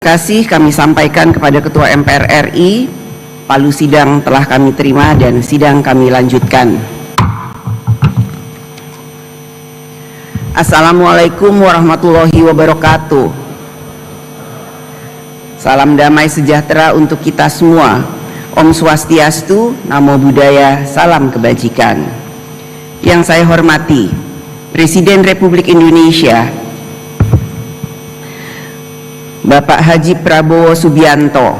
kasih kami sampaikan kepada Ketua MPR RI, palu sidang telah kami terima dan sidang kami lanjutkan. Assalamualaikum warahmatullahi wabarakatuh. Salam damai sejahtera untuk kita semua. Om Swastiastu, Namo Buddhaya, salam kebajikan. Yang saya hormati Presiden Republik Indonesia Bapak Haji Prabowo Subianto,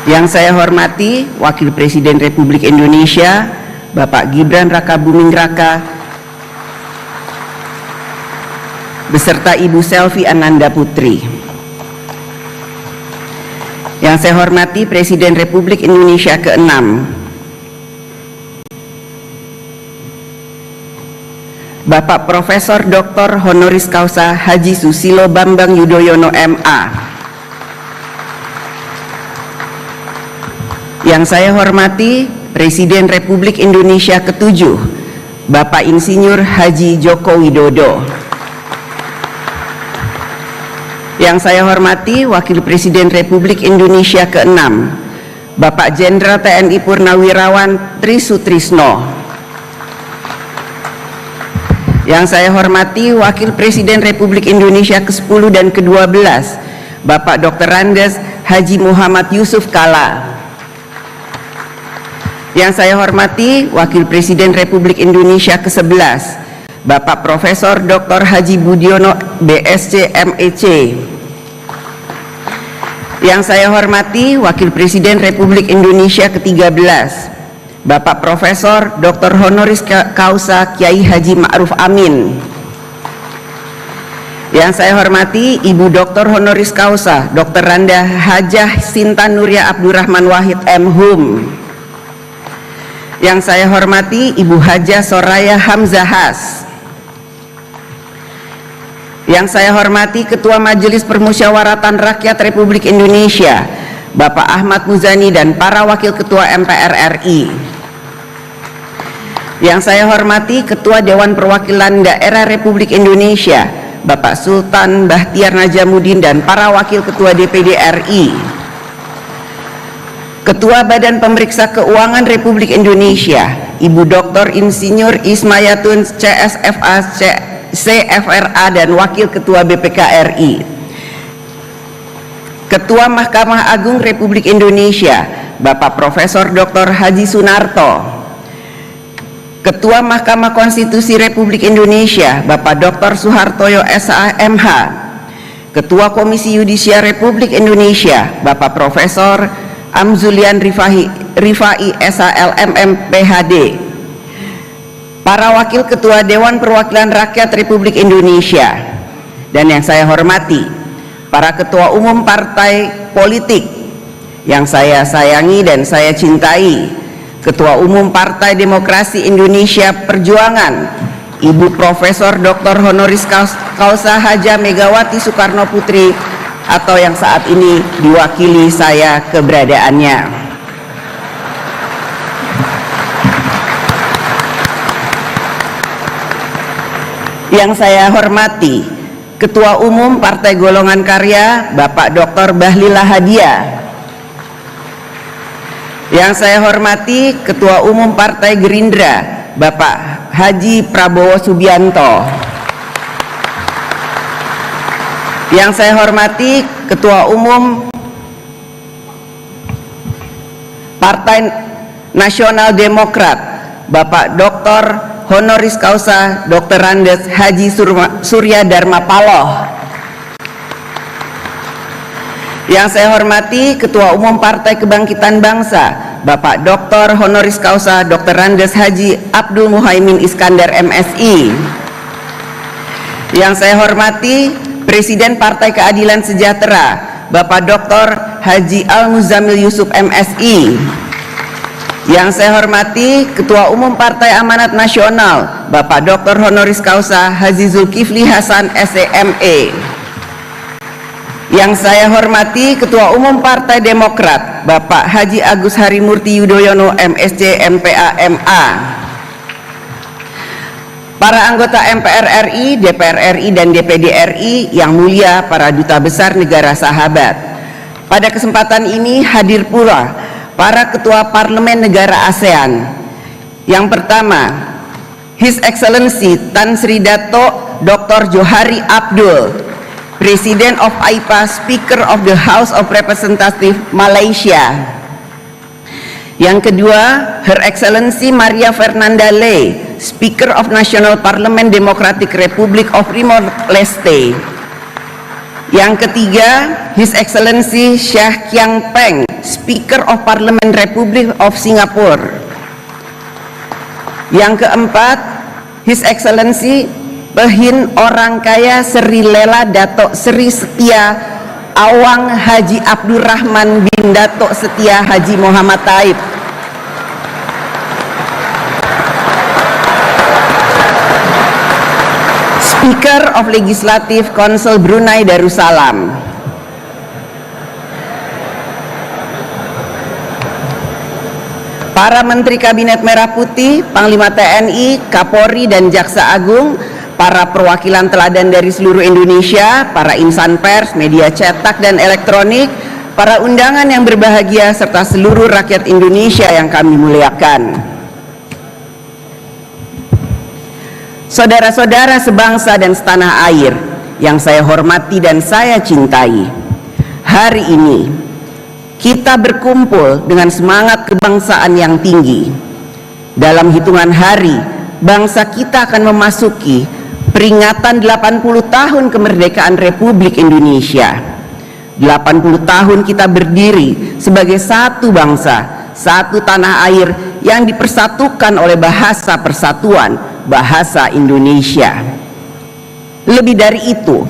yang saya hormati Wakil Presiden Republik Indonesia Bapak Gibran Rakabuming Raka beserta Ibu Selvi Ananda Putri. Yang saya hormati Presiden Republik Indonesia ke-6 Bapak Profesor Dr. Honoris Causa Haji Susilo Bambang Yudhoyono MA. Yang saya hormati Presiden Republik Indonesia ke-7 Bapak Insinyur Haji Joko Widodo. Yang saya hormati Wakil Presiden Republik Indonesia ke-6 Bapak Jenderal TNI Purnawirawan Tri Sutrisno. Yang saya hormati Wakil Presiden Republik Indonesia ke-10 dan ke-12 Bapak Dr. Andes Haji Muhammad Yusuf Kalla. Yang saya hormati Wakil Presiden Republik Indonesia ke-11 Bapak Profesor Dr. Haji Budiono BSc MEC. Yang saya hormati Wakil Presiden Republik Indonesia ke-13 Bapak Profesor Dr. Honoris Causa Kiai Haji Ma'ruf Amin. Yang saya hormati Ibu Dr. Honoris Causa Dr. Randa Hajah Sinta Nuria Abdurrahman Wahid M.Hum. Yang saya hormati Ibu Hajah Soraya Hamzahas. Yang saya hormati Ketua Majelis Permusyawaratan Rakyat Republik Indonesia Bapak Ahmad Muzani dan para Wakil Ketua MPR RI. Yang saya hormati Ketua Dewan Perwakilan Daerah Republik Indonesia Bapak Sultan Bahtiar Najamuddin dan para Wakil Ketua DPD RI. Ketua Badan Pemeriksa Keuangan Republik Indonesia Ibu Dr. Insinyur Ismayatun CSFA CFRA dan Wakil Ketua BPK RI. Ketua Mahkamah Agung Republik Indonesia Bapak Profesor Dr. Haji Sunarto. Ketua Mahkamah Konstitusi Republik Indonesia Bapak Dr. Suhartoyo SAMH. Ketua Komisi Yudisial Republik Indonesia Bapak Profesor Amzulian Rifai SALMM PhD. Para Wakil Ketua Dewan Perwakilan Rakyat Republik Indonesia. Dan yang saya hormati para Ketua Umum Partai Politik yang saya sayangi dan saya cintai, Ketua Umum Partai Demokrasi Indonesia Perjuangan Ibu Profesor Dr. Honoris Causa Haja Megawati Soekarno Putri atau yang saat ini diwakili saya keberadaannya. Yang saya hormati Ketua Umum Partai Golongan Karya Bapak Dr. Bahlil Lahadiah. Yang saya hormati Ketua Umum Partai Gerindra Bapak Haji Prabowo Subianto. Yang saya hormati Ketua Umum Partai Nasional Demokrat Bapak Dr. Honoris Causa Dr. Andes Haji Surya Dharma Paloh. Yang saya hormati Ketua Umum Partai Kebangkitan Bangsa Bapak Dr. Honoris Causa Dr. Andes Haji Abdul Muhaimin Iskandar MSI. Yang saya hormati Presiden Partai Keadilan Sejahtera Bapak Dr. Haji Al-Muzamil Yusuf MSI. Yang saya hormati Ketua Umum Partai Amanat Nasional Bapak Dr. Honoris Causa Haji Zulkifli Hasan SEME. Yang saya hormati Ketua Umum Partai Demokrat Bapak Haji Agus Harimurti Yudhoyono MSc MPA MA. para anggota MPR RI, DPR RI, dan DPD RI yang mulia, para duta besar negara sahabat. Pada kesempatan ini hadir pula para ketua parlemen negara ASEAN. Yang pertama, His Excellency Tan Sri Dato Dr. Johari Abdul, President of AIPA, Speaker of the House of Representatives Malaysia. Yang kedua, Her Excellency Maria Fernanda Lei, Speaker of National Parliament Democratic Republic of Timor Leste. Yang ketiga, His Excellency Syah Kiang Peng, Speaker of Parliament Republic of Singapore. Yang keempat, His Excellency Pehin Orang Kaya Seri Lela Dato Seri Setia Awang Haji Abdurrahman bin Dato Setia Haji Muhammad Taib. Speaker of Legislative Council Brunei Darussalam. Para Menteri Kabinet Merah Putih, Panglima TNI, Kapolri, dan Jaksa Agung, para perwakilan teladan dari seluruh Indonesia, para insan pers, media cetak dan elektronik, para undangan yang berbahagia, serta seluruh rakyat Indonesia yang kami muliakan. Saudara-saudara sebangsa dan setanah air yang saya hormati dan saya cintai, hari ini kita berkumpul dengan semangat kebangsaan yang tinggi. Dalam hitungan hari, bangsa kita akan memasuki peringatan 80 tahun kemerdekaan Republik Indonesia. 80 tahun kita berdiri sebagai satu bangsa, satu tanah air yang dipersatukan oleh bahasa persatuan, bahasa Indonesia. Lebih dari itu,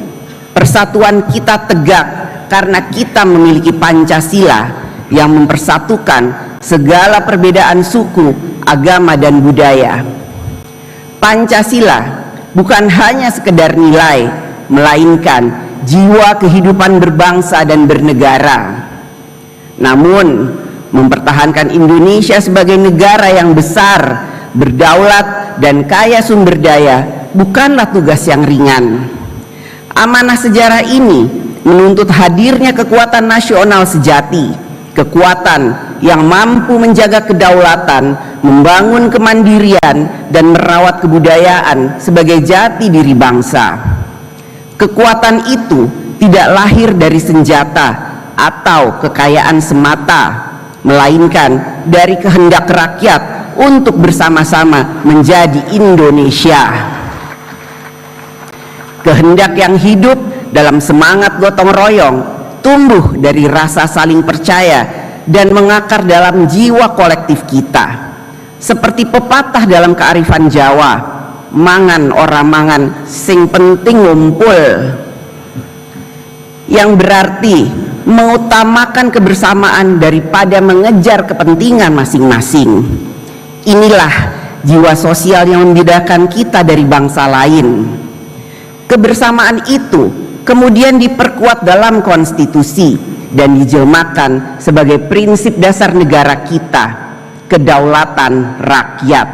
persatuan kita tegak karena kita memiliki Pancasila yang mempersatukan segala perbedaan suku, agama, dan budaya. Pancasila bukan hanya sekedar nilai, melainkan jiwa kehidupan berbangsa dan bernegara. Namun, mempertahankan Indonesia sebagai negara yang besar, berdaulat, dan kaya sumber daya bukanlah tugas yang ringan. Amanah sejarah ini menuntut hadirnya kekuatan nasional sejati, kekuatan yang mampu menjaga kedaulatan, membangun kemandirian, dan merawat kebudayaan sebagai jati diri bangsa. Kekuatan itu tidak lahir dari senjata atau kekayaan semata, melainkan dari kehendak rakyat untuk bersama-sama menjadi Indonesia. Kehendak yang hidup dalam semangat gotong royong, tumbuh dari rasa saling percaya dan mengakar dalam jiwa kolektif kita. Seperti pepatah dalam kearifan Jawa, mangan ora mangan sing penting ngumpul, yang berarti mengutamakan kebersamaan daripada mengejar kepentingan masing-masing. Inilah jiwa sosial yang membedakan kita dari bangsa lain. Kebersamaan itu kemudian diperkuat dalam konstitusi dan dijelmakan sebagai prinsip dasar negara kita, kedaulatan rakyat.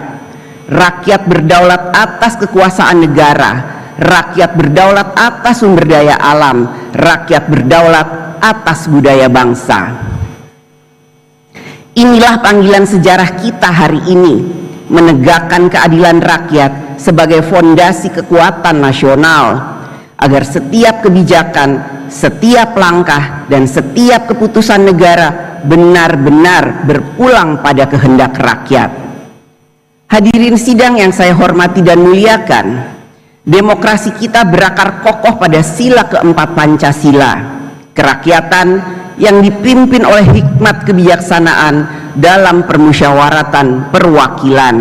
Rakyat berdaulat atas kekuasaan negara, rakyat berdaulat atas sumber daya alam, rakyat berdaulat atas budaya bangsa. Inilah panggilan sejarah kita hari ini, menegakkan keadilan rakyat sebagai fondasi kekuatan nasional, agar setiap kebijakan, setiap langkah, dan setiap keputusan negara benar-benar berpulang pada kehendak rakyat. Hadirin sidang yang saya hormati dan muliakan, demokrasi kita berakar kokoh pada sila keempat Pancasila, kerakyatan yang dipimpin oleh hikmat kebijaksanaan dalam permusyawaratan perwakilan.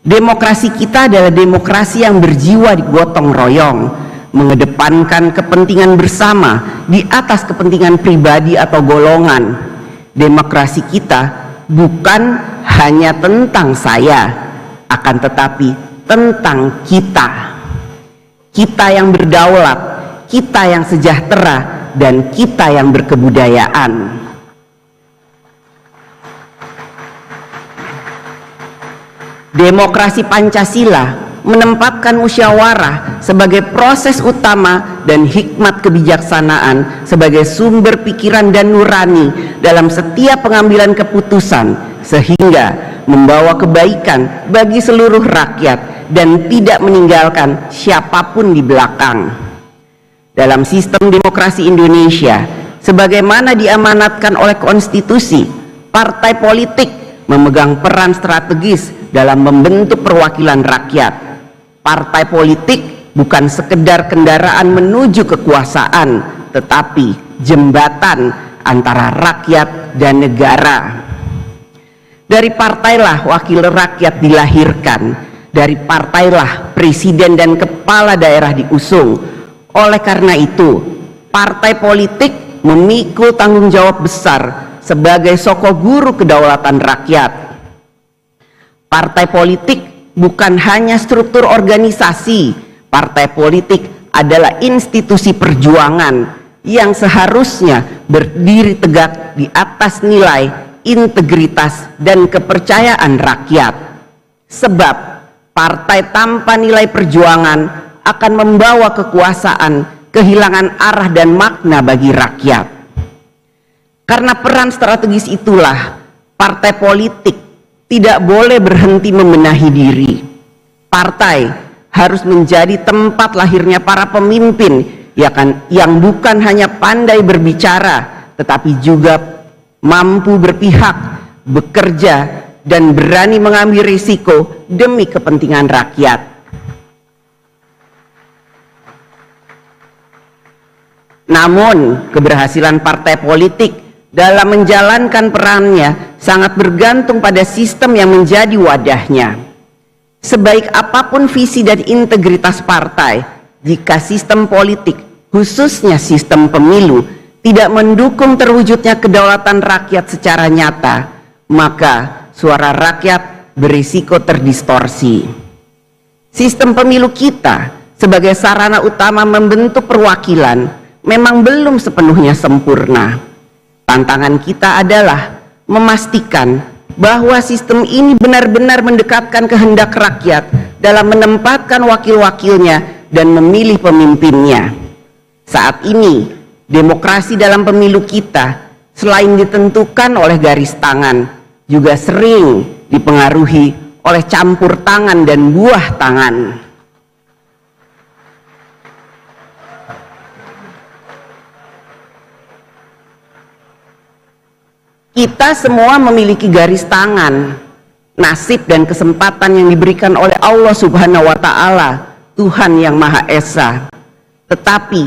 Demokrasi kita adalah demokrasi yang berjiwa gotong royong, mengedepankan kepentingan bersama di atas kepentingan pribadi atau golongan. Demokrasi kita bukan hanya tentang saya, akan tetapi tentang kita. Kita yang berdaulat, kita yang sejahtera, dan kita yang berkebudayaan. Demokrasi Pancasila menempatkan musyawarah sebagai proses utama dan hikmat kebijaksanaan sebagai sumber pikiran dan nurani dalam setiap pengambilan keputusan, sehingga membawa kebaikan bagi seluruh rakyat dan tidak meninggalkan siapapun di belakang. Dalam sistem demokrasi Indonesia, sebagaimana diamanatkan oleh konstitusi, partai politik memegang peran strategis dalam membentuk perwakilan rakyat. Partai politik bukan sekedar kendaraan menuju kekuasaan, tetapi jembatan antara rakyat dan negara. Dari partailah wakil rakyat dilahirkan, dari partailah presiden dan kepala daerah diusung. Oleh karena itu, partai politik memikul tanggung jawab besar sebagai soko guru kedaulatan rakyat. Partai politik bukan hanya struktur organisasi. Partai politik adalah institusi perjuangan yang seharusnya berdiri tegak di atas nilai, integritas, dan kepercayaan rakyat. Sebab partai tanpa nilai perjuangan akan membawa kekuasaan kehilangan arah dan makna bagi rakyat. Karena peran strategis itulah, partai politik tidak boleh berhenti membenahi diri. Partai harus menjadi tempat lahirnya para pemimpin yang bukan hanya pandai berbicara, tetapi juga mampu berpihak, bekerja, dan berani mengambil risiko demi kepentingan rakyat. Namun, keberhasilan partai politik dalam menjalankan perannya sangat bergantung pada sistem yang menjadi wadahnya. Sebaik apapun visi dan integritas partai, jika sistem politik, khususnya sistem pemilu, tidak mendukung terwujudnya kedaulatan rakyat secara nyata, maka suara rakyat berisiko terdistorsi. Sistem pemilu kita sebagai sarana utama membentuk perwakilan memang belum sepenuhnya sempurna. Tantangan kita adalah memastikan bahwa sistem ini benar-benar mendekatkan kehendak rakyat dalam menempatkan wakil-wakilnya dan memilih pemimpinnya. Saat ini, demokrasi dalam pemilu kita selain ditentukan oleh garis tangan, juga sering dipengaruhi oleh campur tangan dan buah tangan. Kita semua memiliki garis tangan, nasib dan kesempatan yang diberikan oleh Allah Subhanahu wa Ta'ala, Tuhan yang Maha Esa. Tetapi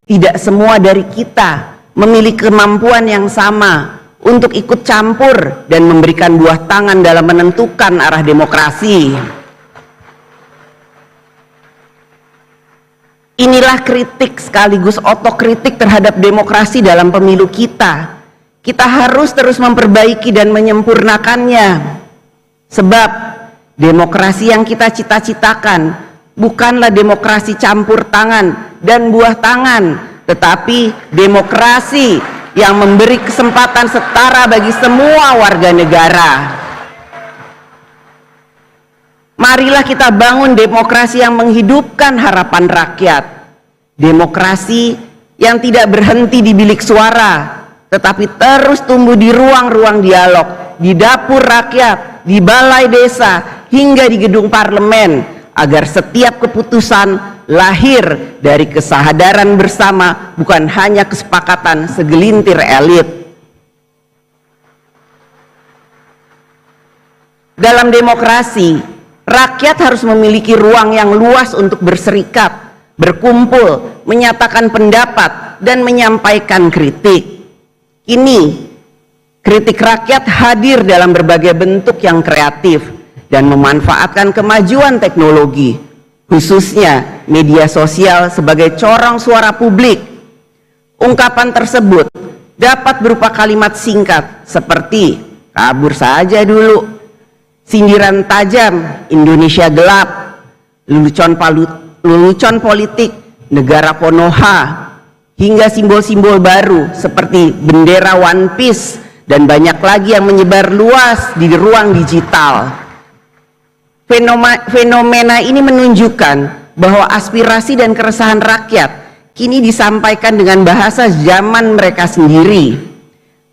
tidak semua dari kita memiliki kemampuan yang sama untuk ikut campur dan memberikan buah tangan dalam menentukan arah demokrasi. Inilah kritik sekaligus otokritik terhadap demokrasi dalam pemilu kita. Kita harus terus memperbaiki dan menyempurnakannya. Sebab demokrasi yang kita cita-citakan bukanlah demokrasi campur tangan dan buah tangan, tetapi demokrasi yang memberi kesempatan setara bagi semua warga negara. Marilah kita bangun demokrasi yang menghidupkan harapan rakyat. Demokrasi yang tidak berhenti di bilik suara, tetapi terus tumbuh di ruang-ruang dialog, di dapur rakyat, di balai desa, hingga di gedung parlemen, agar setiap keputusan lahir dari kesadaran bersama, bukan hanya kesepakatan segelintir elit. Dalam demokrasi, rakyat harus memiliki ruang yang luas untuk berserikat, berkumpul, menyatakan pendapat, dan menyampaikan kritik. Kini, kritik rakyat hadir dalam berbagai bentuk yang kreatif dan memanfaatkan kemajuan teknologi, khususnya media sosial sebagai corong suara publik. Ungkapan tersebut dapat berupa kalimat singkat seperti kabur saja dulu, sindiran tajam, Indonesia gelap, lelucon politik, negara Konoha, hingga simbol-simbol baru seperti bendera One Piece dan banyak lagi yang menyebar luas di ruang digital. Fenomena ini menunjukkan bahwa aspirasi dan keresahan rakyat kini disampaikan dengan bahasa zaman mereka sendiri.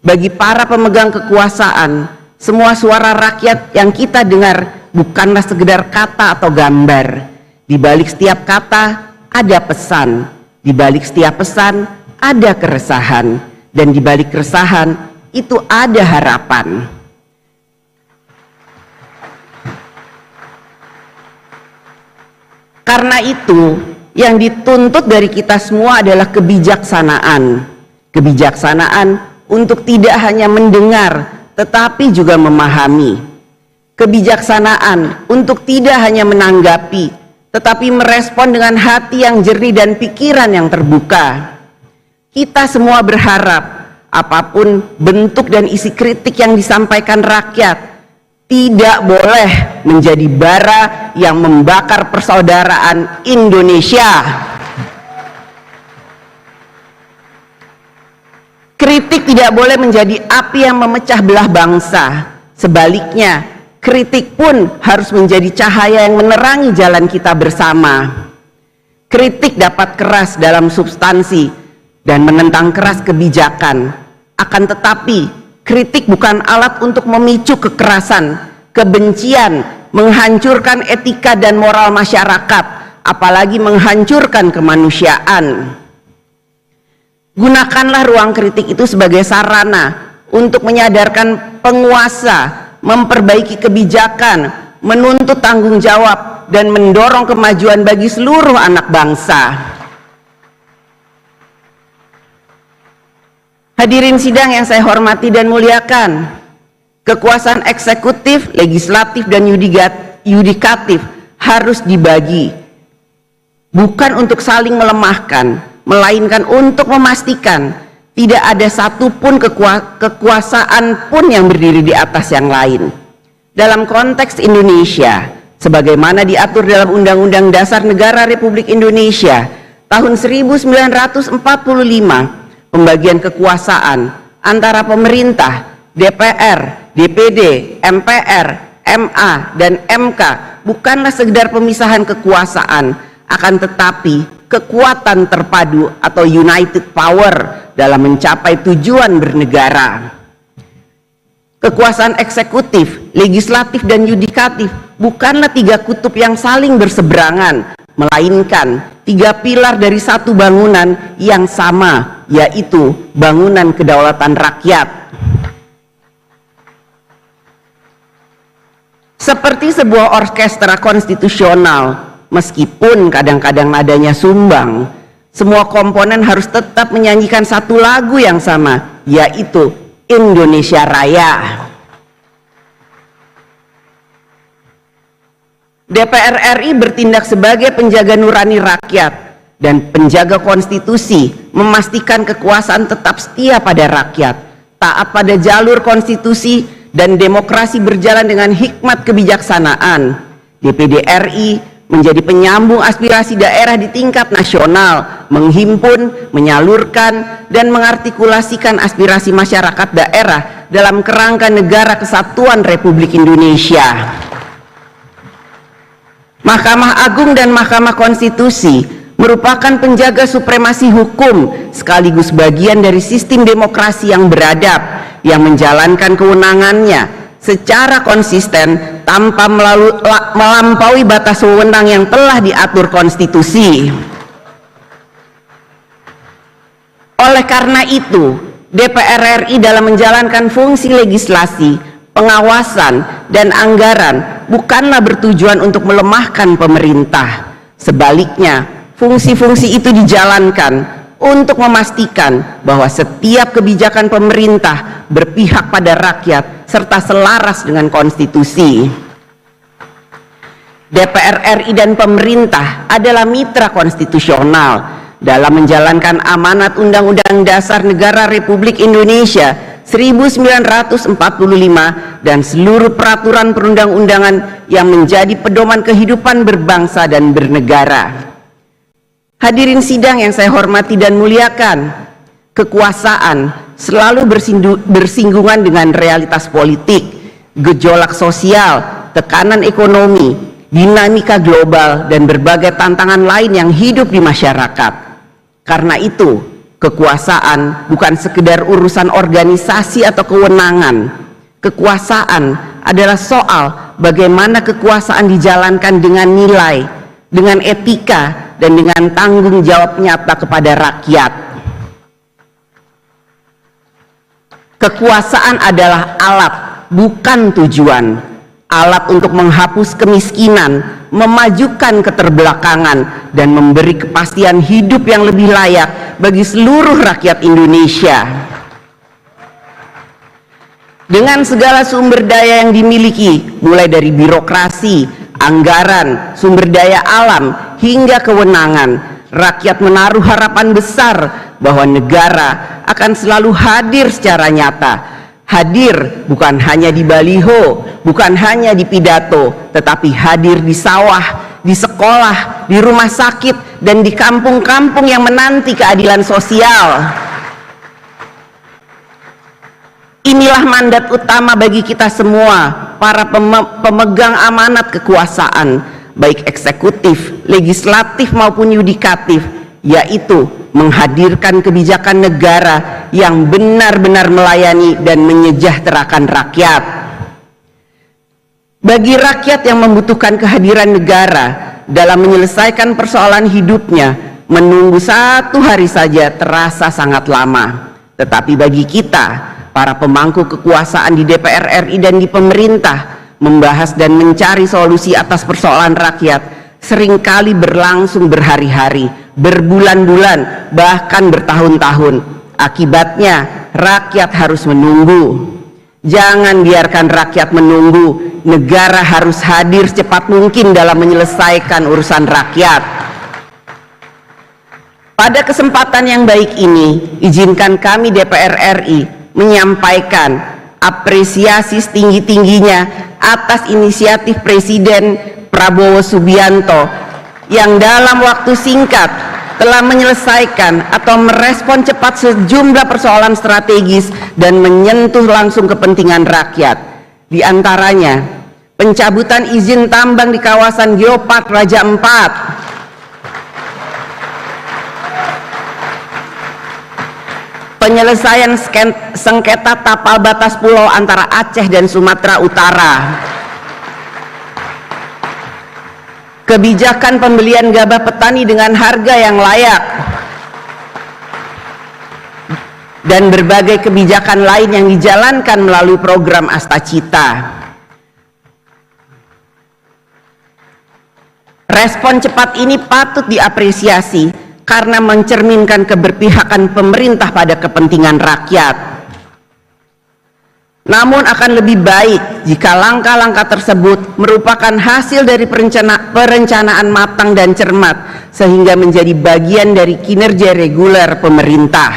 Bagi para pemegang kekuasaan, semua suara rakyat yang kita dengar bukanlah sekedar kata atau gambar. Di balik setiap kata ada pesan, di balik setiap pesan ada keresahan, dan di balik keresahan itu ada harapan. Karena itu, yang dituntut dari kita semua adalah kebijaksanaan. Kebijaksanaan untuk tidak hanya mendengar, tetapi juga memahami. Kebijaksanaan untuk tidak hanya menanggapi, tetapi merespon dengan hati yang jernih dan pikiran yang terbuka. Kita semua berharap apapun bentuk dan isi kritik yang disampaikan rakyat tidak boleh menjadi bara yang membakar persaudaraan Indonesia. Kritik tidak boleh menjadi api yang memecah belah bangsa. Sebaliknya, kritik pun harus menjadi cahaya yang menerangi jalan kita bersama. Kritik dapat keras dalam substansi dan menentang keras kebijakan. Akan tetapi, kritik bukan alat untuk memicu kekerasan, kebencian, menghancurkan etika dan moral masyarakat, apalagi menghancurkan kemanusiaan. Gunakanlah ruang kritik itu sebagai sarana untuk menyadarkan penguasa, memperbaiki kebijakan, menuntut tanggung jawab, dan mendorong kemajuan bagi seluruh anak bangsa. Hadirin sidang yang saya hormati dan muliakan, kekuasaan eksekutif, legislatif, dan yudikatif harus dibagi, bukan untuk saling melemahkan, melainkan untuk memastikan tidak ada satupun kekuasaan pun yang berdiri di atas yang lain. Dalam konteks Indonesia, sebagaimana diatur dalam Undang-Undang Dasar Negara Republik Indonesia tahun 1945, pembagian kekuasaan antara pemerintah, DPR, DPD, MPR, MA, dan MK bukanlah sekedar pemisahan kekuasaan, akan tetapi kekuatan terpadu atau united power dalam mencapai tujuan bernegara. Kekuasaan eksekutif, legislatif, dan yudikatif bukanlah tiga kutub yang saling berseberangan, melainkan tiga pilar dari satu bangunan yang sama, yaitu bangunan kedaulatan rakyat. Seperti sebuah orkestra konstitusional, meskipun kadang-kadang nadanya sumbang, semua komponen harus tetap menyanyikan satu lagu yang sama, yaitu Indonesia Raya. DPR RI bertindak sebagai penjaga nurani rakyat dan penjaga konstitusi, memastikan kekuasaan tetap setia pada rakyat, taat pada jalur konstitusi, dan demokrasi berjalan dengan hikmat kebijaksanaan. DPD RI menjadi penyambung aspirasi daerah di tingkat nasional, menghimpun, menyalurkan, dan mengartikulasikan aspirasi masyarakat daerah dalam kerangka Negara Kesatuan Republik Indonesia. Mahkamah Agung dan Mahkamah Konstitusi merupakan penjaga supremasi hukum sekaligus bagian dari sistem demokrasi yang beradab yang menjalankan kewenangannya secara konsisten tanpa melampaui batas wewenang yang telah diatur konstitusi. Oleh karena itu, DPR RI dalam menjalankan fungsi legislasi, pengawasan, dan anggaran bukanlah bertujuan untuk melemahkan pemerintah. Sebaliknya, fungsi-fungsi itu dijalankan untuk memastikan bahwa setiap kebijakan pemerintah berpihak pada rakyat serta selaras dengan konstitusi. DPR RI dan pemerintah adalah mitra konstitusional dalam menjalankan amanat Undang-Undang Dasar Negara Republik Indonesia 1945 dan seluruh peraturan perundang-undangan yang menjadi pedoman kehidupan berbangsa dan bernegara. Hadirin sidang yang saya hormati dan muliakan, kekuasaan selalu bersinggungan dengan realitas politik, gejolak sosial, tekanan ekonomi, dinamika global, dan berbagai tantangan lain yang hidup di masyarakat. Karena itu, kekuasaan bukan sekedar urusan organisasi atau kewenangan. Kekuasaan adalah soal bagaimana kekuasaan dijalankan dengan nilai, dengan etika, dan dengan tanggung jawab nyata kepada rakyat. Kekuasaan adalah alat, bukan tujuan. Alat untuk menghapus kemiskinan, memajukan keterbelakangan, dan memberi kepastian hidup yang lebih layak bagi seluruh rakyat Indonesia. Dengan segala sumber daya yang dimiliki, mulai dari birokrasi, anggaran, sumber daya alam, hingga kewenangan, rakyat menaruh harapan besar bahwa negara akan selalu hadir secara nyata. Hadir bukan hanya di baliho, bukan hanya di pidato, tetapi hadir di sawah, di sekolah, di rumah sakit, dan di kampung-kampung yang menanti keadilan sosial. Inilah mandat utama bagi kita semua, para pemegang amanat kekuasaan, baik eksekutif, legislatif maupun yudikatif, yaitu menghadirkan kebijakan negara yang benar-benar melayani dan menyejahterakan rakyat. Bagi rakyat yang membutuhkan kehadiran negara dalam menyelesaikan persoalan hidupnya, menunggu satu hari saja terasa sangat lama. Tetapi bagi kita, para pemangku kekuasaan di DPR RI dan di pemerintah, membahas dan mencari solusi atas persoalan rakyat seringkali berlangsung berhari-hari, berbulan-bulan, bahkan bertahun-tahun. Akibatnya rakyat harus menunggu. Jangan biarkan rakyat menunggu. Negara harus hadir secepat mungkin dalam menyelesaikan urusan rakyat. Pada kesempatan yang baik ini, izinkan kami DPR RI menyampaikan apresiasi setinggi-tingginya atas inisiatif Presiden Prabowo Subianto yang dalam waktu singkat telah menyelesaikan atau merespon cepat sejumlah persoalan strategis dan menyentuh langsung kepentingan rakyat. Di antaranya, pencabutan izin tambang di kawasan Geopark Raja Ampat, penyelesaian sengketa tapal batas pulau antara Aceh dan Sumatera Utara, kebijakan pembelian gabah petani dengan harga yang layak, dan berbagai kebijakan lain yang dijalankan melalui program Astacita. Respon cepat ini patut diapresiasi karena mencerminkan keberpihakan pemerintah pada kepentingan rakyat. Namun akan lebih baik jika langkah-langkah tersebut merupakan hasil dari perencanaan matang dan cermat sehingga menjadi bagian dari kinerja reguler pemerintah.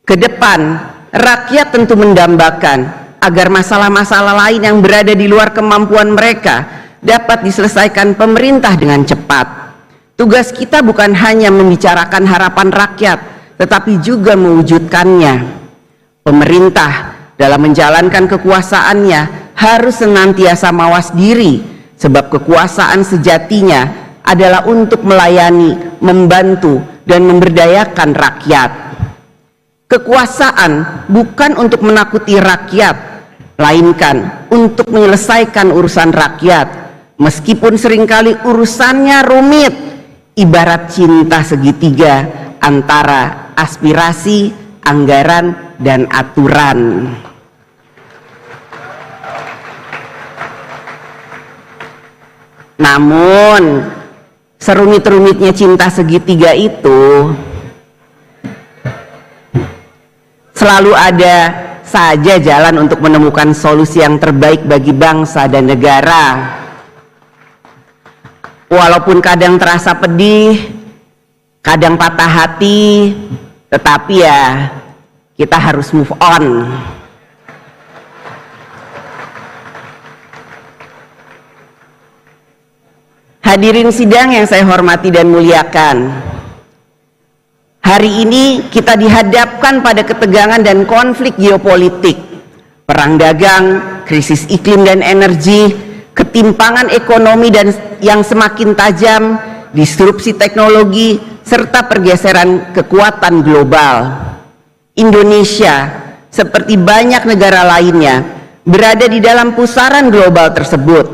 Kedepan, rakyat tentu mendambakan agar masalah-masalah lain yang berada di luar kemampuan mereka dapat diselesaikan pemerintah dengan cepat. Tugas kita bukan hanya membicarakan harapan rakyat, tetapi juga mewujudkannya. Pemerintah dalam menjalankan kekuasaannya harus senantiasa mawas diri, sebab kekuasaan sejatinya adalah untuk melayani, membantu, dan memberdayakan rakyat. Kekuasaan bukan untuk menakuti rakyat, melainkan untuk menyelesaikan urusan rakyat, meskipun seringkali urusannya rumit, ibarat cinta segitiga antara aspirasi, anggaran, dan aturan. Namun serumit-rumitnya cinta segitiga itu selalu ada saja jalan untuk menemukan solusi yang terbaik bagi bangsa dan negara. Walaupun kadang terasa pedih, kadang patah hati, tetapi ya kita harus move on. Hadirin sidang yang saya hormati dan muliakan, hari ini kita dihadapkan pada ketegangan dan konflik geopolitik, perang dagang, krisis iklim dan energi, ketimpangan ekonomi dan yang semakin tajam, disrupsi teknologi, serta pergeseran kekuatan global. Indonesia, seperti banyak negara lainnya, berada di dalam pusaran global tersebut.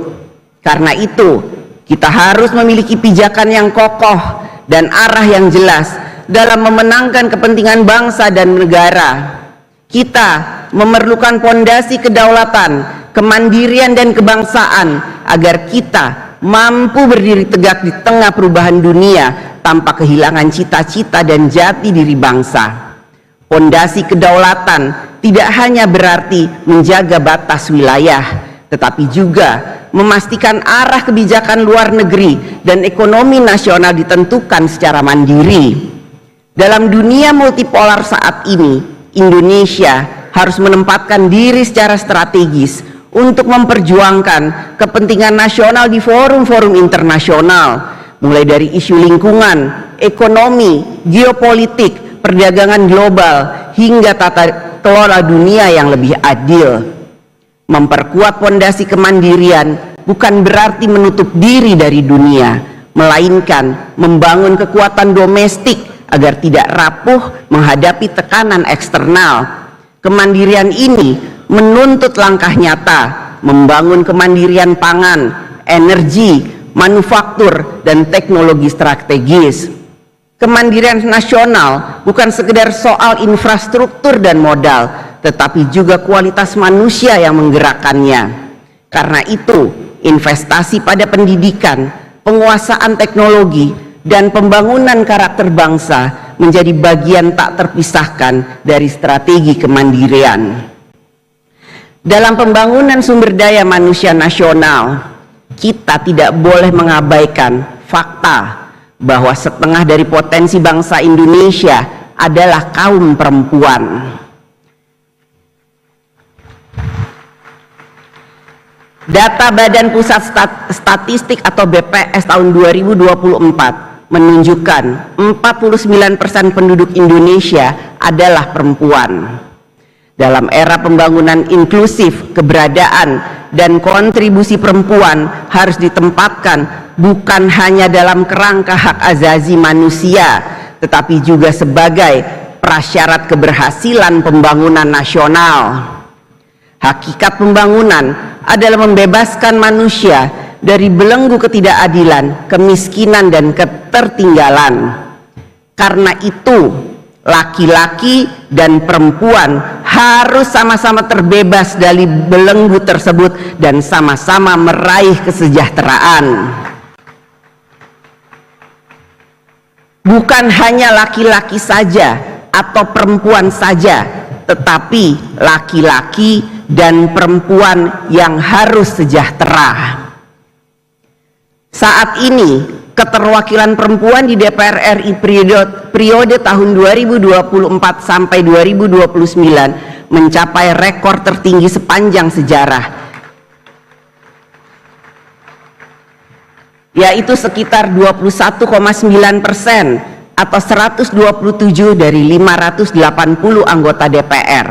Karena itu, kita harus memiliki pijakan yang kokoh dan arah yang jelas dalam memenangkan kepentingan bangsa dan negara. Kita memerlukan pondasi kedaulatan, kemandirian dan kebangsaan agar kita mampu berdiri tegak di tengah perubahan dunia tanpa kehilangan cita-cita dan jati diri bangsa. Pondasi kedaulatan tidak hanya berarti menjaga batas wilayah, tetapi juga memastikan arah kebijakan luar negeri dan ekonomi nasional ditentukan secara mandiri. Dalam dunia multipolar saat ini, Indonesia harus menempatkan diri secara strategis untuk memperjuangkan kepentingan nasional di forum-forum internasional, mulai dari isu lingkungan, ekonomi, geopolitik, perdagangan global, hingga tata kelola dunia yang lebih adil. Memperkuat pondasi kemandirian bukan berarti menutup diri dari dunia, melainkan membangun kekuatan domestik agar tidak rapuh menghadapi tekanan eksternal. Kemandirian ini menuntut langkah nyata, membangun kemandirian pangan, energi, manufaktur, dan teknologi strategis. Kemandirian nasional bukan sekedar soal infrastruktur dan modal, tetapi juga kualitas manusia yang menggerakkannya. Karena itu, investasi pada pendidikan, penguasaan teknologi, dan pembangunan karakter bangsa menjadi bagian tak terpisahkan dari strategi kemandirian. Dalam pembangunan sumber daya manusia nasional, kita tidak boleh mengabaikan fakta bahwa setengah dari potensi bangsa Indonesia adalah kaum perempuan. Data Badan Pusat Statistik atau BPS tahun 2024 menunjukkan 49% penduduk Indonesia adalah perempuan. Dalam era pembangunan inklusif, keberadaan dan kontribusi perempuan harus ditempatkan bukan hanya dalam kerangka hak azazi manusia, tetapi juga sebagai prasyarat keberhasilan pembangunan nasional. Hakikat pembangunan adalah membebaskan manusia dari belenggu ketidakadilan, kemiskinan, dan ketertinggalan. Karena itu, laki-laki dan perempuan harus sama-sama terbebas dari belenggu tersebut dan sama-sama meraih kesejahteraan. Bukan hanya laki-laki saja atau perempuan saja, tetapi laki-laki dan perempuan yang harus sejahtera. Saat ini, keterwakilan perempuan di DPR RI periode tahun 2024 sampai 2029 mencapai rekor tertinggi sepanjang sejarah, yaitu sekitar 21,9% atau 127 dari 580 anggota DPR.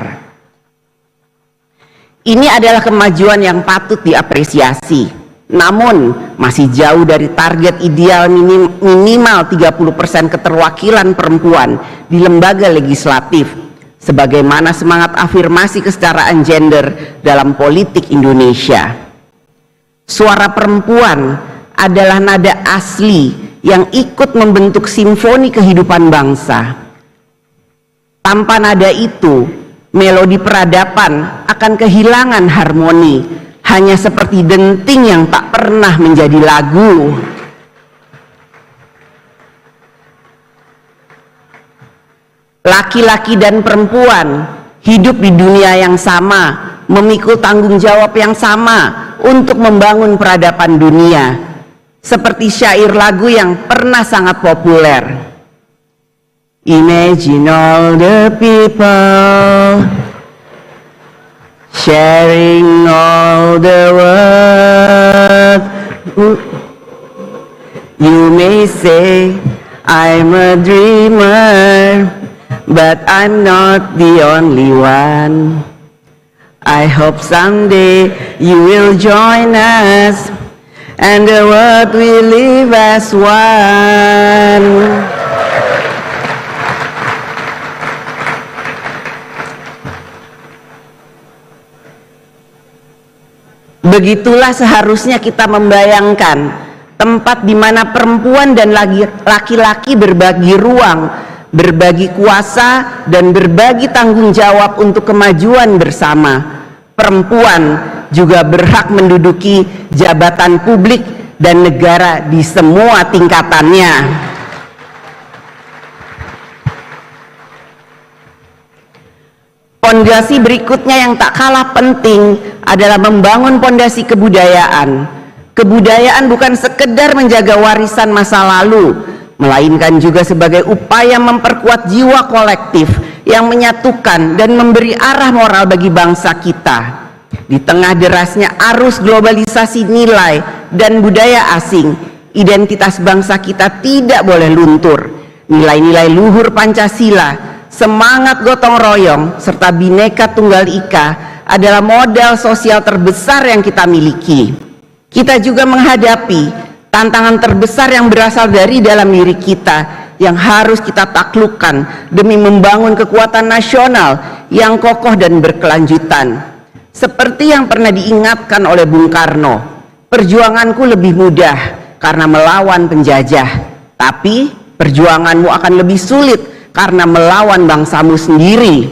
Ini adalah kemajuan yang patut diapresiasi, namun masih jauh dari target ideal minimal 30% keterwakilan perempuan di lembaga legislatif, sebagaimana semangat afirmasi kesetaraan gender dalam politik Indonesia. Suara perempuan adalah nada asli yang ikut membentuk simfoni kehidupan bangsa. Tanpa nada itu, melodi peradaban akan kehilangan harmoni, hanya seperti denting yang tak pernah menjadi lagu. Laki-laki dan perempuan hidup di dunia yang sama, memikul tanggung jawab yang sama untuk membangun peradaban dunia. Seperti syair lagu yang pernah sangat populer. Imagine all the people sharing all the world. You may say I'm a dreamer, but I'm not the only one. I hope someday you will join us and the world will live as one. Begitulah seharusnya kita membayangkan tempat di mana perempuan dan laki-laki berbagi ruang, berbagi kuasa, dan berbagi tanggung jawab untuk kemajuan bersama. Perempuan juga berhak menduduki jabatan publik dan negara di semua tingkatannya. Pondasi berikutnya yang tak kalah penting adalah membangun pondasi kebudayaan. Kebudayaan bukan sekedar menjaga warisan masa lalu, melainkan juga sebagai upaya memperkuat jiwa kolektif yang menyatukan dan memberi arah moral bagi bangsa kita. Di tengah derasnya arus globalisasi nilai dan budaya asing, identitas bangsa kita tidak boleh luntur. Nilai-nilai luhur Pancasila, semangat gotong royong, serta Bhinneka Tunggal Ika adalah modal sosial terbesar yang kita miliki. Kita juga menghadapi tantangan terbesar yang berasal dari dalam diri kita yang harus kita taklukkan demi membangun kekuatan nasional yang kokoh dan berkelanjutan. Seperti yang pernah diingatkan oleh Bung Karno, perjuanganku lebih mudah karena melawan penjajah, tapi perjuanganmu akan lebih sulit karena melawan bangsamu sendiri.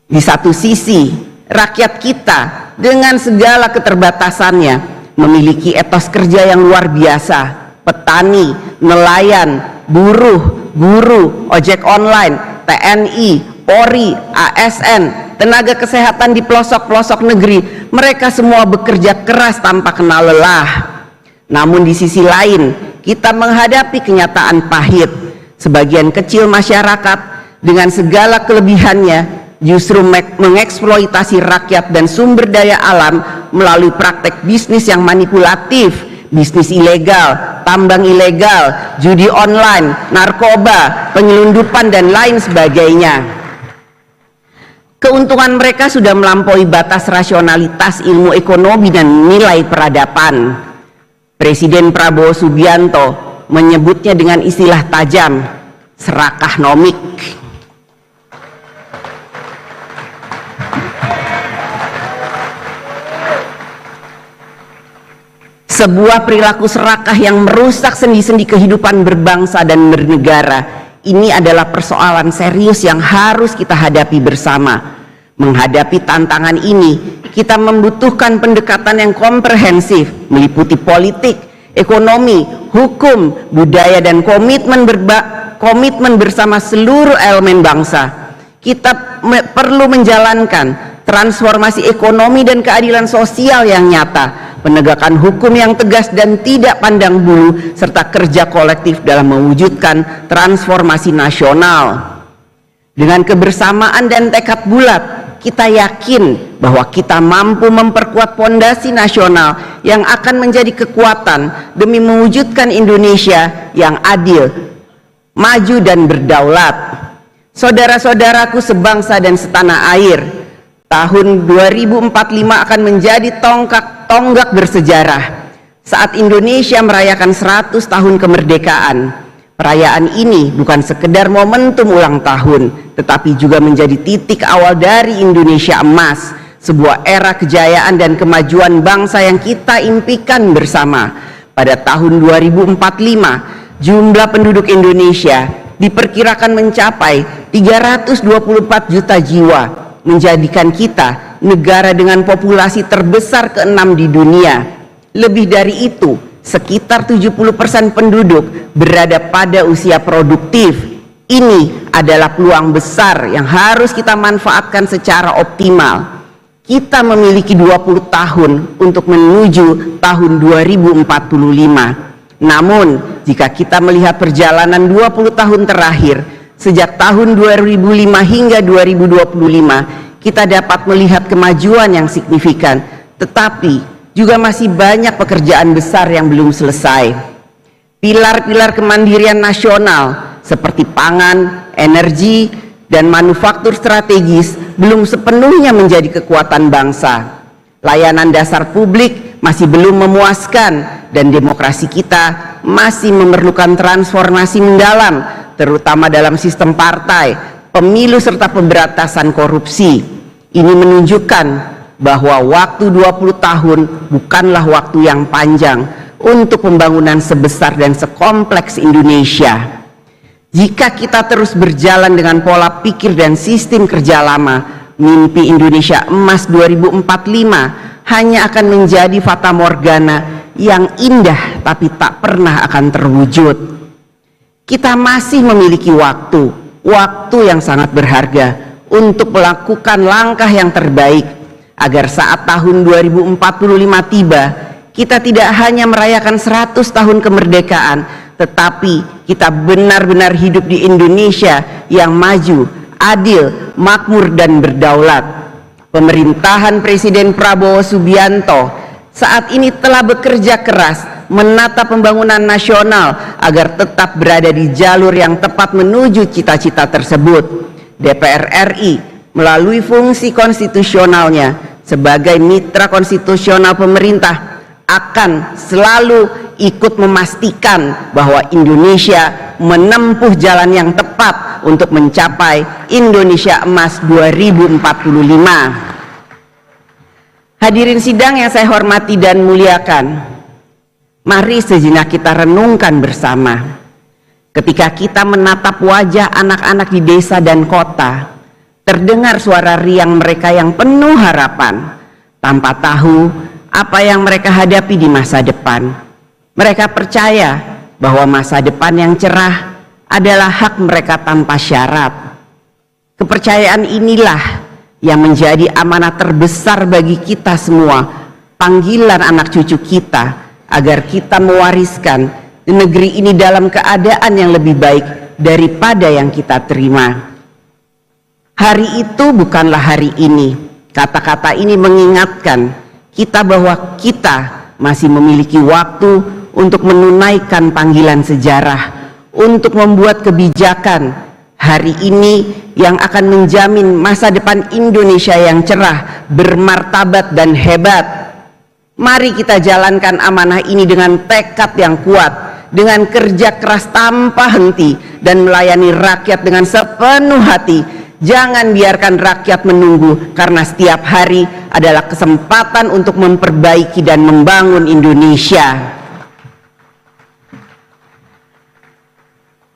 Di satu sisi, rakyat kita dengan segala keterbatasannya memiliki etos kerja yang luar biasa. Petani, nelayan, buruh, guru, ojek online, TNI, Polri, ASN, tenaga kesehatan di pelosok-pelosok negeri, mereka semua bekerja keras tanpa kenal lelah. Namun di sisi lain, kita menghadapi kenyataan pahit. Sebagian kecil masyarakat dengan segala kelebihannya justru mengeksploitasi rakyat dan sumber daya alam melalui praktek bisnis yang manipulatif, bisnis ilegal, tambang ilegal, judi online, narkoba, penyelundupan, dan lain sebagainya. Keuntungan mereka sudah melampaui batas rasionalitas ilmu ekonomi dan nilai peradaban. Presiden Prabowo Subianto menyebutnya dengan istilah tajam, serakah nomik. Sebuah perilaku serakah yang merusak sendi-sendi kehidupan berbangsa dan bernegara. Ini adalah persoalan serius yang harus kita hadapi bersama. Menghadapi tantangan ini, kita membutuhkan pendekatan yang komprehensif, meliputi politik, ekonomi, hukum, budaya, dan komitmen bersama seluruh elemen bangsa. Kita perlu menjalankan transformasi ekonomi dan keadilan sosial yang nyata, penegakan hukum yang tegas dan tidak pandang bulu, serta kerja kolektif dalam mewujudkan transformasi nasional. Dengan kebersamaan dan tekad bulat, kita yakin bahwa kita mampu memperkuat pondasi nasional yang akan menjadi kekuatan demi mewujudkan Indonesia yang adil, maju, dan berdaulat. Saudara-saudaraku sebangsa dan setanah air, tahun 2045 akan menjadi tonggak bersejarah saat Indonesia merayakan 100 tahun kemerdekaan. Perayaan ini bukan sekedar momentum ulang tahun, tetapi juga menjadi titik awal dari Indonesia emas, sebuah era kejayaan dan kemajuan bangsa yang kita impikan bersama. Pada tahun 2045, jumlah penduduk Indonesia diperkirakan mencapai 324 juta jiwa, menjadikan kita negara dengan populasi terbesar ke-6 di dunia. Lebih dari itu, sekitar 70% penduduk berada pada usia produktif. Ini adalah peluang besar yang harus kita manfaatkan secara optimal. Kita memiliki 20 tahun untuk menuju tahun 2045. Namun, jika kita melihat perjalanan 20 tahun terakhir, sejak tahun 2005 hingga 2025, kita dapat melihat kemajuan yang signifikan, tetapi juga masih banyak pekerjaan besar yang belum selesai. Pilar-pilar kemandirian nasional seperti pangan, energi, dan manufaktur strategis belum sepenuhnya menjadi kekuatan bangsa. Layanan dasar publik masih belum memuaskan dan demokrasi kita masih memerlukan transformasi mendalam, terutama dalam sistem partai, pemilu serta pemberantasan korupsi. Ini menunjukkan bahwa waktu 20 tahun bukanlah waktu yang panjang untuk pembangunan sebesar dan sekompleks Indonesia. Jika kita terus berjalan dengan pola pikir dan sistem kerja lama, mimpi Indonesia Emas 2045 hanya akan menjadi fata morgana yang indah tapi tak pernah akan terwujud. Kita masih memiliki waktu yang sangat berharga untuk melakukan langkah yang terbaik agar saat tahun 2045 tiba, kita tidak hanya merayakan 100 tahun kemerdekaan, tetapi kita benar-benar hidup di Indonesia yang maju, adil, makmur dan berdaulat. Pemerintahan Presiden Prabowo Subianto saat ini telah bekerja keras menata pembangunan nasional agar tetap berada di jalur yang tepat menuju cita-cita tersebut. DPR RI melalui fungsi konstitusionalnya sebagai mitra konstitusional pemerintah akan selalu ikut memastikan bahwa Indonesia menempuh jalan yang tepat untuk mencapai Indonesia Emas 2045. Hadirin sidang yang saya hormati dan muliakan, mari sejenak kita renungkan bersama. Ketika kita menatap wajah anak-anak di desa dan kota, terdengar suara riang mereka yang penuh harapan, tanpa tahu apa yang mereka hadapi di masa depan. Mereka percaya bahwa masa depan yang cerah adalah hak mereka tanpa syarat. Kepercayaan inilah yang menjadi amanat terbesar bagi kita semua, panggilan anak cucu kita, agar kita mewariskan negeri ini dalam keadaan yang lebih baik daripada yang kita terima. Hari itu bukanlah hari ini. Kata-kata ini mengingatkan kita bahwa kita masih memiliki waktu untuk menunaikan panggilan sejarah, untuk membuat kebijakan hari ini yang akan menjamin masa depan Indonesia yang cerah, bermartabat dan hebat. Mari kita jalankan amanah ini dengan tekad yang kuat, dengan kerja keras tanpa henti, dan melayani rakyat dengan sepenuh hati. Jangan biarkan rakyat menunggu, karena setiap hari adalah kesempatan untuk memperbaiki dan membangun Indonesia.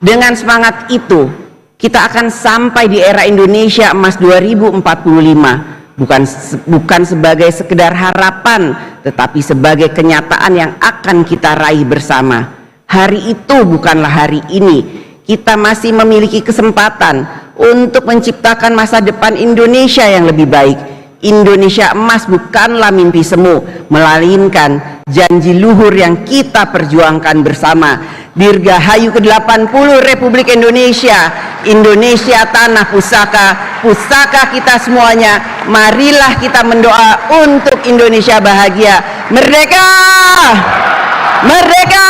Dengan semangat itu, kita akan sampai di era Indonesia Emas 2045, bukan sebagai sekedar harapan, tetapi sebagai kenyataan yang akan kita raih bersama. Hari itu bukanlah hari ini. Kita masih memiliki kesempatan untuk menciptakan masa depan Indonesia yang lebih baik. Indonesia Emas bukanlah mimpi semu, melainkan janji luhur yang kita perjuangkan bersama. Dirgahayu ke-80 Republik Indonesia, Indonesia tanah pusaka, pusaka kita semuanya. Marilah kita mendoa untuk Indonesia bahagia. Merdeka! Merdeka!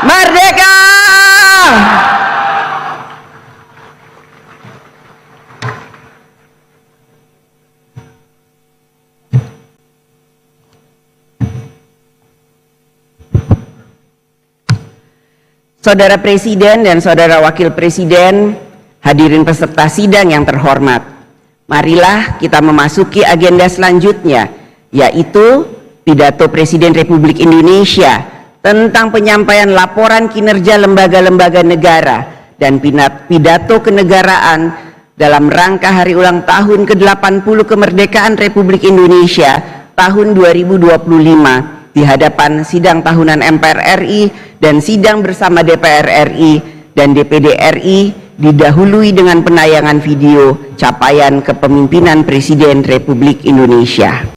Merdeka! Saudara Presiden dan Saudara Wakil Presiden, hadirin peserta sidang yang terhormat, marilah kita memasuki agenda selanjutnya, yaitu pidato Presiden Republik Indonesia tentang penyampaian laporan kinerja lembaga-lembaga negara dan pidato kenegaraan dalam rangka hari ulang tahun ke-80 kemerdekaan Republik Indonesia tahun 2025 di hadapan sidang tahunan MPR RI dan sidang bersama DPR RI dan DPD RI, didahului dengan penayangan video capaian kepemimpinan Presiden Republik Indonesia.